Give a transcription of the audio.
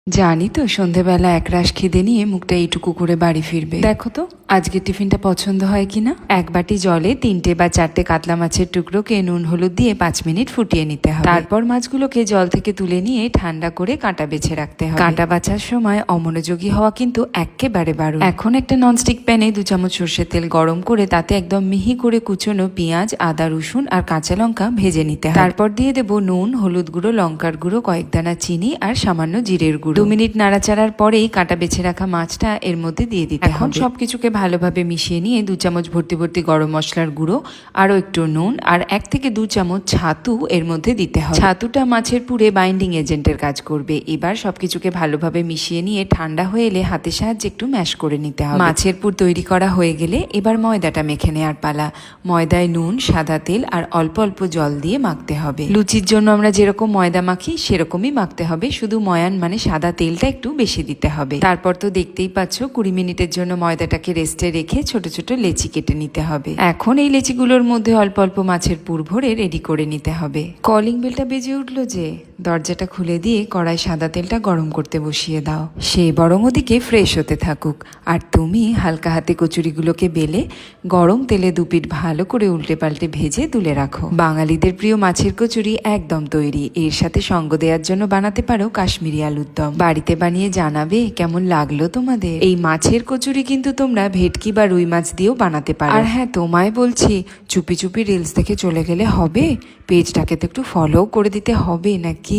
জানি তো সন্ধেবেলা একরাশ খিদে নিয়ে মুখটা এইটুকু করে বাড়ি ফিরবে। দেখো তো আজকে টিফিনটা পছন্দ হয় কিনা। এক বাটি জলে 3টে বা 4টে কাতলা মাছের টুকরোকে নুন হলুদ দিয়ে 5 মিনিট ফুটিয়ে নিতে হবে। তারপর মাছগুলোকে জল থেকে তুলে নিয়ে ঠান্ডা করে কাঁটা বেছে রাখতে হবে। কাঁটা বাছার সময় অমনোযোগী হওয়া কিন্তু একেবারে বারণ। এখন একটা ননস্টিক প্যানে 2 চামচ সর্ষের তেল গরম করে তাতে একদম মিহি করে কুচোনো পেঁয়াজ, আদা, রসুন আর কাঁচা লঙ্কা ভেজে নিতে হবে। তারপর দিয়ে দেবো নুন, হলুদ গুঁড়ো, লঙ্কার গুঁড়ো, কয়েক দানা চিনি আর সামান্য জিরের গুঁড়ো। 2 মিনিট নাড়াচাড়ার পরেই কাঁটা বেছে রাখা মাছটা এর মধ্যে দিয়ে দিতে হবে। এখন সবকিছুকে ভালোভাবে মিশিয়ে নিয়ে 2 চামচ ভর্তি ভর্তি গরম মশলার গুঁড়ো, আরও একটু নুন আর 1 থেকে 2 চামচ ছাতু এর মধ্যে দিতে হবে। ছাতুটা মাছের পুরে বাইন্ডিং এজেন্টের কাজ করবে। এবার সবকিছুকে ভালোভাবে মিশিয়ে নিয়ে ঠান্ডা হয়ে এলে হাতের সাহায্যে একটু ম্যাশ করে নিতে হবে। মাছের পুর তৈরি করা হয়ে গেলে এবার ময়দাটা মেখে নেওয়ার পালা। ময়দায় নুন, সাদা তেল আর অল্প অল্প জল দিয়ে মাখতে হবে। লুচির জন্য আমরা যেরকম ময়দা মাখি সেরকমই মাখতে হবে, শুধু ময়ান মানে সাদা তেলটা একটু বেশি দিতে হবে। তারপর তো দেখতেই পাচ্ছ 20 মিনিটের জন্য ময়দাটাকে রেস্টে রেখে ছোট ছোট লেচি কেটে নিতে হবে। এখন এই লেচিগুলোর মধ্যে অল্প অল্প মাছের পুর ভরে রেডি করে নিতে হবে। কলিং বেলটা বেজে উঠলো যে, দরজাটা খুলে দিয়ে কড়াই সাদা তেলটা গরম করতে বসিয়ে দাও। সে বরং ওদিকে ফ্রেশ হতে থাকুক, আর তুমি হালকা হাতে কচুরিগুলোকে বেলে গরম তেলে 2 পিঠ ভালো করে উল্টে পাল্টে ভেজে তুলে রাখো। বাঙালিদের প্রিয় মাছের কচুরি একদম তৈরি। এর সাথে সঙ্গ দেওয়ার জন্য বানাতে পারো কাশ্মীরি আলুর দম। বাড়িতে বানিয়ে জানাবে কেমন লাগলো তোমাদের। এই মাছের কচুরি কিন্তু তোমরা ভেটকি বা রুই মাছ দিয়েও বানাতে পারো। আর হ্যাঁ, তোমায় বলছি, চুপি চুপি রিলস দেখে চলে গেলে হবে? পেজটাকে তো একটু ফলো করে দিতে হবে নাকি।